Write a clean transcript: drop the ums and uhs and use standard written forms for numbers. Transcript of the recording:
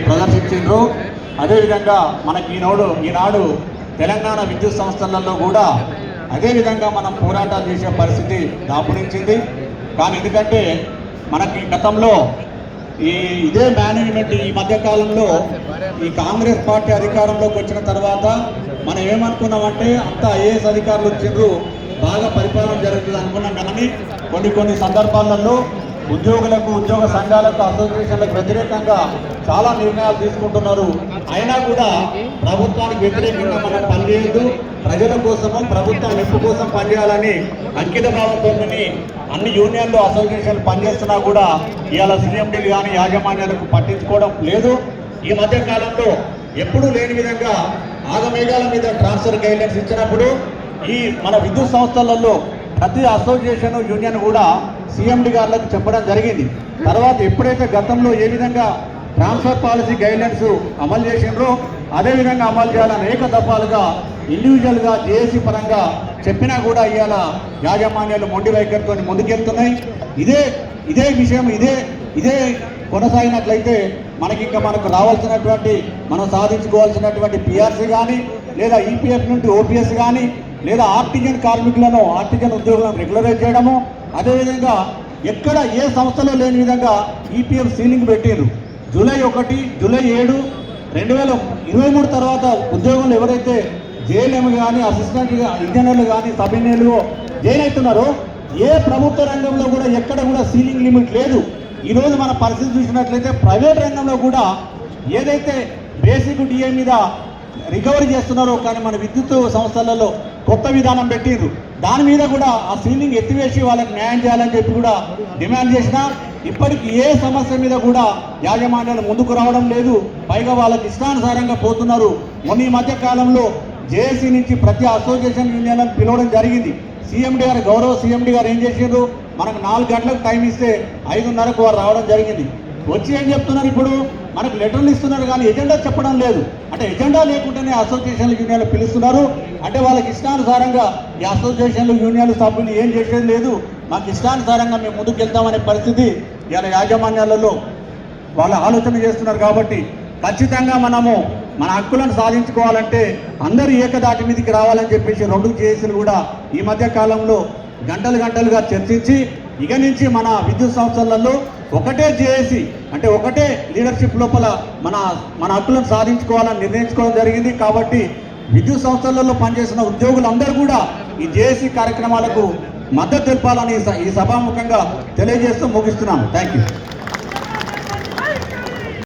ప్రదర్శించారు. అదేవిధంగా మనకి ఈనాడు తెలంగాణ విద్యుత్ సంస్థలలో కూడా అదేవిధంగా మనం పోరాటాలు చేసే పరిస్థితి దాపురించింది. కానీ ఎందుకంటే మనకి గతంలో ఇదే మేనేజ్మెంట్ ఈ మధ్యకాలంలో ఈ కాంగ్రెస్ పార్టీ అధికారంలోకి వచ్చిన తర్వాత మనం ఏమనుకున్నామంటే అంతా ఐఏఎస్ అధికారులు వచ్చిండ్రు, బాగా పరిపాలన జరుగుతుంది అనుకున్నాం. కానీ కొన్ని సందర్భాలలో ఉద్యోగులకు, ఉద్యోగ సంఘాలకు, అసోసియేషన్లకు వ్యతిరేకంగా చాలా నిర్ణయాలు తీసుకుంటున్నారు. అయినా కూడా ప్రభుత్వానికి వ్యతిరేకంగా మనం పనిచేయద్దు, ప్రజల కోసము, ప్రభుత్వం మెప్పు కోసం పనిచేయాలని అంకిత భావంతో అన్ని యూనియన్లు, అసోసియేషన్లు పనిచేస్తున్నా కూడా ఇవాళ సీఎండీలు కానీ యాజమాన్యాలకు పట్టించుకోవడం లేదు. ఈ మధ్య కాలంలో ఎప్పుడూ లేని విధంగా ఆగమేఘాల మీద ట్రాన్స్ఫర్ గైడ్లైన్స్ ఇచ్చినప్పుడు ఈ మన విద్యుత్ సంస్థలలో ప్రతి అసోసియేషన్, యూనియన్ కూడా సీఎండీ గారులకు చెప్పడం జరిగింది. తర్వాత ఎప్పుడైతే గతంలో ఏ విధంగా ట్రాన్స్ఫర్ పాలసీ గైడ్లైన్స్ అమలు చేసినారో అదేవిధంగా అమలు చేయాలని ఏకదఫాలుగా ఇండివిజువల్గా జేఏసీ పరంగా చెప్పినా కూడా ఇవాళ యాజమాన్యాలు మొండి వైఖరితో ముందుకెళ్తున్నాయి. ఇదే విషయం ఇదే కొనసాగినట్లయితే మనకు రావాల్సినటువంటి, మనం సాధించుకోవాల్సినటువంటి పిఆర్సీ కానీ లేదా ఈపీఎఫ్ నుండి ఓపీఎస్ కానీ లేదా ఆర్టిజన్ కార్మికులను, ఆర్టిజన్ ఉద్యోగులను రెగ్యులరైజ్ చేయడము, అదేవిధంగా ఎక్కడ ఏ సంస్థలో లేని విధంగా ఈపీఎఫ్ సీలింగ్ పెట్టారు. జూలై 1, జూలై 7, 2023 తర్వాత ఉద్యోగులు ఎవరైతే జేఎల్ఎం కానీ, అసిస్టెంట్ ఇంజనీర్లు కానీ, సబ్ ఇంజనీర్లు జాయిన్ అవుతున్నారో ఏ ప్రభుత్వ రంగంలో కూడా ఎక్కడ కూడా సీలింగ్ లిమిట్ లేదు. ఈరోజు మన పరిస్థితి చూసినట్లయితే ప్రైవేట్ రంగంలో కూడా ఏదైతే బేసిక్ డిఏ మీద రికవరీ చేస్తున్నారో కానీ మన విద్యుత్ సంస్థలలో కొత్త విధానం పెట్టిండ్రు. దాని మీద కూడా ఆ సీలింగ్ ఎత్తివేసి వాళ్ళకి న్యాయం చేయాలని చెప్పి కూడా డిమాండ్ చేసినా ఇప్పటికి ఏ సమస్య మీద కూడా యాజమాన్యాలు ముందుకు రావడం లేదు. పైగా వాళ్ళకి ఇష్టానుసారంగా పోతున్నారు. మొన్న ఈ మధ్య కాలంలో జేఏసీ నుంచి ప్రతి అసోసియేషన్ యూనియన్లను పిలవడం జరిగింది. సీఎండీ గారు, గౌరవ సీఎండీ గారు ఏం చేసిండ్రు, మనకు 4 గంటలకు టైం ఇస్తే 5:30కు వారు రావడం జరిగింది. వచ్చి ఏం చెప్తున్నారు, ఇప్పుడు మనకు లెటర్లు ఇస్తున్నారు కానీ ఎజెండా చెప్పడం లేదు. అంటే ఎజెండా లేకుండానే అసోసియేషన్లు, యూనియన్లు పిలుస్తున్నారు. అంటే వాళ్ళకి ఇష్టానుసారంగా ఈ అసోసియేషన్లు, యూనియన్లు సభ్యులు ఏం చేసేది లేదు, మాకు ఇష్టానుసారంగా మేము ముందుకు వెళ్తామనే పరిస్థితి ఇలా యాజమాన్యాలలో వాళ్ళ ఆలోచన చేస్తున్నారు. కాబట్టి ఖచ్చితంగా మనము మన హక్కులను సాధించుకోవాలంటే అందరూ ఏకదాటి మీదకి రావాలని చెప్పేసి 2 జేఏసీలు కూడా ఈ మధ్య కాలంలో గంటలుగా చర్చించి ఇక నుంచి మన విద్యుత్ సంస్థలలో ఒకటే జేఏసీ, అంటే ఒకటే లీడర్షిప్ లోపల మన హక్కులను సాధించుకోవాలని నిర్ణయించుకోవడం జరిగింది. కాబట్టి విద్యుత్ సంస్థలలో పనిచేసిన ఉద్యోగులందరూ కూడా ఈ జేఏసీ కార్యక్రమాలకు మద్దతు తెలపాలని ఈ సభాముఖంగా తెలియజేస్తూ ముగిస్తున్నాను. Thank you.